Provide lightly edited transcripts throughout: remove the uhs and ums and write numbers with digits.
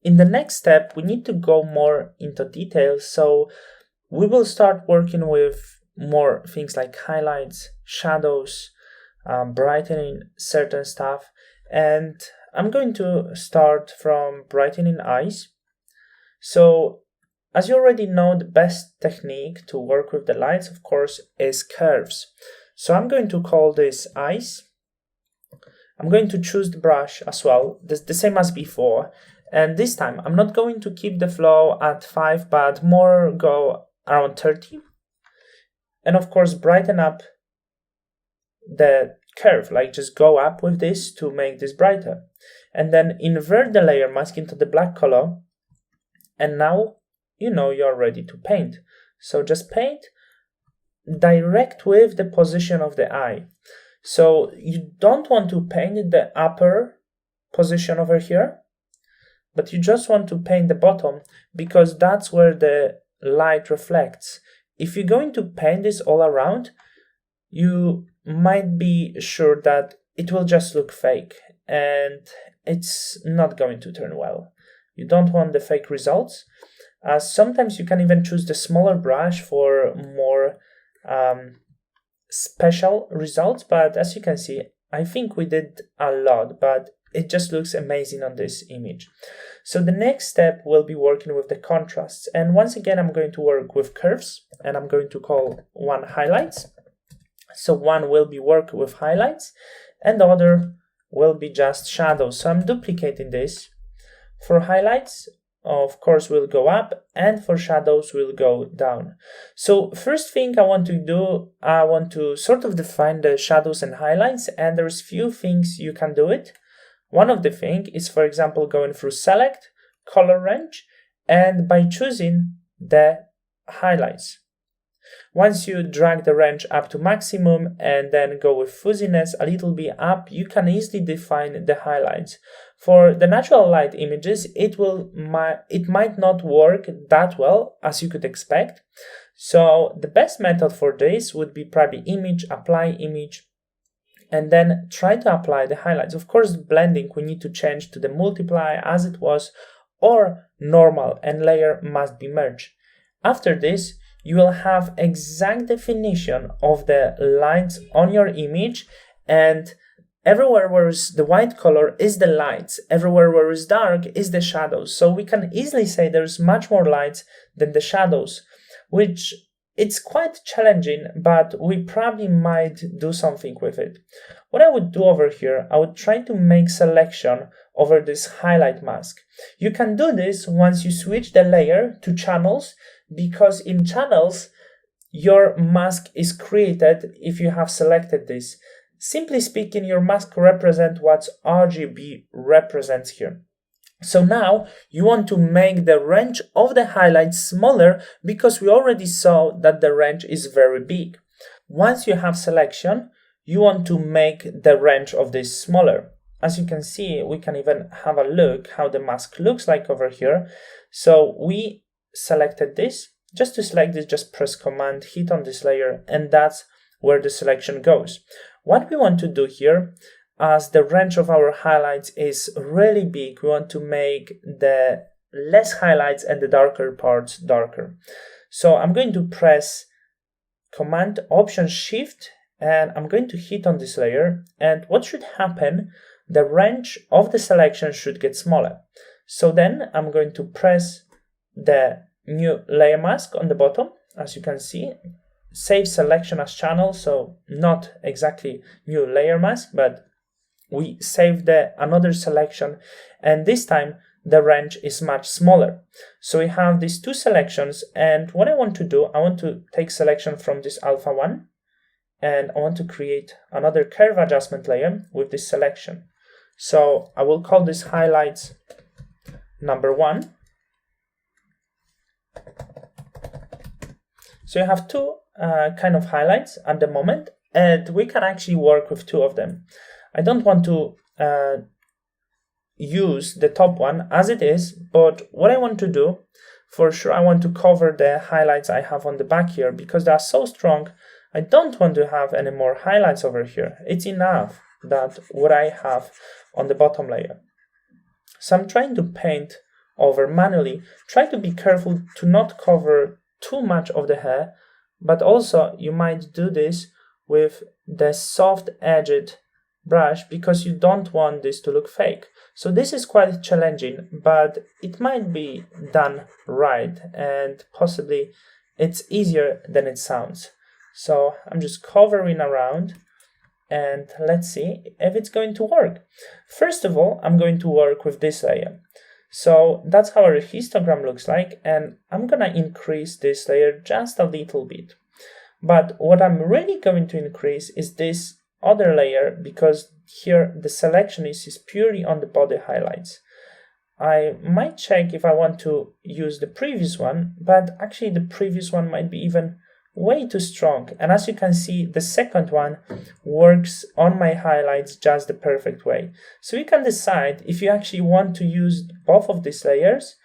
in the next step, we need to go more into detail. So we will start working with more things like highlights, shadows, brightening certain stuff. And I'm going to start from brightening eyes. So as you already know, the best technique to work with the lights, of course, is curves. So I'm going to call this eyes. I'm going to choose the brush as well, the same as before. And this time, I'm not going to keep the flow at 5, but more go around 30. And of course, brighten up the curve, like just go up with this to make this brighter. And then invert the layer mask into the black color. And now, you know, you're ready to paint. So just paint direct with the position of the eye. So you don't want to paint the upper position over here, but you just want to paint the bottom because that's where the light reflects. If you're going to paint this all around, you might be sure that it will just look fake and it's not going to turn well. You don't want the fake results. Sometimes you can even choose the smaller brush for more special results, but as you can see, I think we did a lot, but it just looks amazing on this image. So the next step will be working with the contrasts, and once again I'm going to work with curves, and I'm going to call one highlights. So one will be work with highlights and the other will be just shadows. So I'm duplicating this. For highlights, of course, will go up, and for shadows will go down. So first thing I want to do, I want to sort of define the shadows and highlights, and there's few things you can do it. One of the thing is, for example, going through select, color range, and by choosing the highlights. Once you drag the range up to maximum and then go with fuzziness a little bit up, you can easily define the highlights. For the natural light images, it might not work that well as you could expect. So the best method for this would be probably image, apply image, and then try to apply the highlights. Of course, the blending we need to change to the multiply as it was, or normal, and layer must be merged. After this, you will have exact definition of the lines on your image, and everywhere where is the white color is the lights, everywhere where is dark is the shadows. So we can easily say there's much more lights than the shadows, which it's quite challenging, but we probably might do something with it. What I would do over here, I would try to make selection over this highlight mask. You can do this once you switch the layer to channels, because in channels, your mask is created if you have selected this. Simply speaking, your mask represents what RGB represents here. So now you want to make the range of the highlights smaller because we already saw that the range is very big. Once you have selection, you want to make the range of this smaller. As you can see, we can even have a look how the mask looks like over here. So we selected this. Just to select this, just press Command, hit on this layer, and that's where the selection goes. What we want to do here, as the range of our highlights is really big, we want to make the less highlights and the darker parts darker. So I'm going to press Command, Option, Shift, and I'm going to hit on this layer. And what should happen, the range of the selection should get smaller. So then I'm going to press the new layer mask on the bottom, as you can see, save selection as channel, so not exactly new layer mask, but we save another selection, and this time the range is much smaller. So we have these two selections, and what I want to do, I want to take selection from this alpha 1, and I want to create another curve adjustment layer with this selection. So I will call this highlights number 1. So you have two kind of highlights at the moment, and we can actually work with two of them. I don't want to use the top one as it is, but what I want to do, for sure, I want to cover the highlights I have on the back here because they are so strong. I don't want to have any more highlights over here. It's enough that what I have on the bottom layer. So I'm trying to paint over manually, try to be careful to not cover too much of the hair, but also you might do this with the soft edged brush because you don't want this to look fake. So this is quite challenging, but it might be done right, and possibly it's easier than it sounds. So I'm just covering around, and let's see if it's going to work. First of all, I'm going to work with this layer. So that's how our histogram looks like, and I'm gonna increase this layer just a little bit. But what I'm really going to increase is this other layer, because here the selection is purely on the body highlights. I might check if I want to use the previous one, but actually the previous one might be even way too strong. And as you can see, the second one works on my highlights just the perfect way. So you can decide if you actually want to use both of these layers.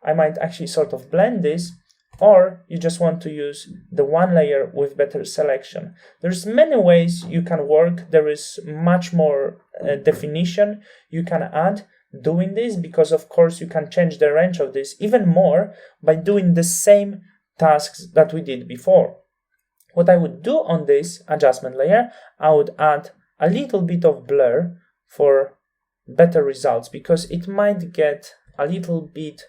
I might actually sort of blend this, or you just want to use the one layer with better selection. There's many ways you can work. There is much more definition you can add doing this, because of course you can change the range of this even more by doing the same tasks that we did before. What I would do on this adjustment layer, I would add a little bit of blur for better results, because it might get a little bit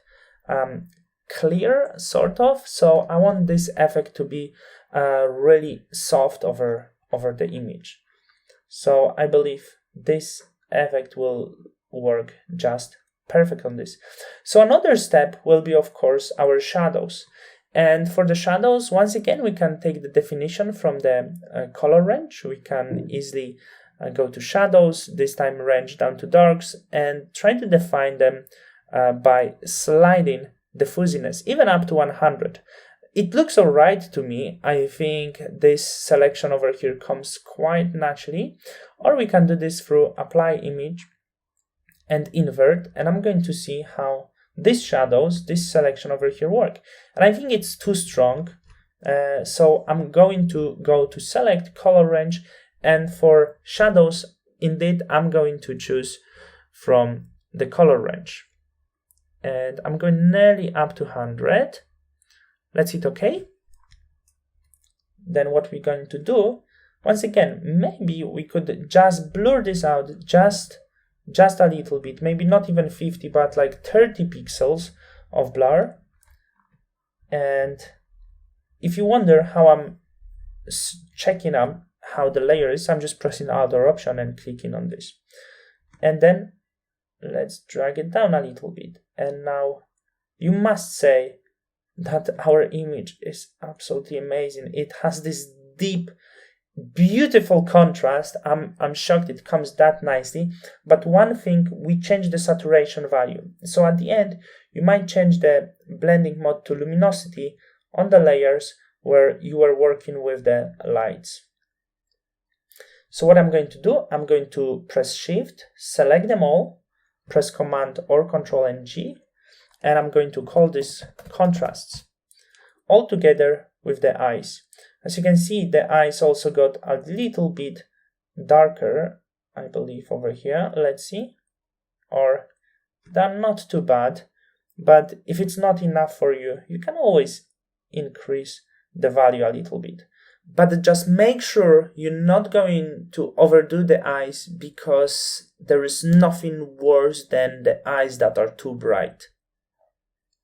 clear, sort of. So I want this effect to be really soft over the image. So I believe this effect will work just perfect on this. So another step will be, of course, our shadows. And for the shadows, once again, we can take the definition from the color range. We can easily go to shadows, this time range down to darks, and try to define them by sliding the fuzziness, even up to 100. It looks all right to me. I think this selection over here comes quite naturally. Or we can do this through apply image and invert, and I'm going to see how these shadows, this selection over here work. And I think it's too strong, so I'm going to go to select color range, and for shadows, indeed, I'm going to choose from the color range. And I'm going nearly up to 100. Let's hit OK. Then what we're going to do, once again, maybe we could just blur this out just a little bit, maybe not even 50, but like 30 pixels of blur. And if you wonder how I'm checking out how the layer is, I'm just pressing Alt or Option and clicking on this. And then let's drag it down a little bit. And now you must say that our image is absolutely amazing. It has this deep, beautiful contrast. I'm shocked it comes that nicely. But one thing, we changed the saturation value. So at the end, you might change the blending mode to luminosity on the layers where you are working with the lights. So what I'm going to do, I'm going to press Shift, select them all, press Command or Control and G, and I'm going to call this contrasts, all together with the eyes. As you can see, the eyes also got a little bit darker, I believe, over here. Let's see. Or they're not too bad, but if it's not enough for you, you can always increase the value a little bit. But just make sure you're not going to overdo the eyes, because there is nothing worse than the eyes that are too bright.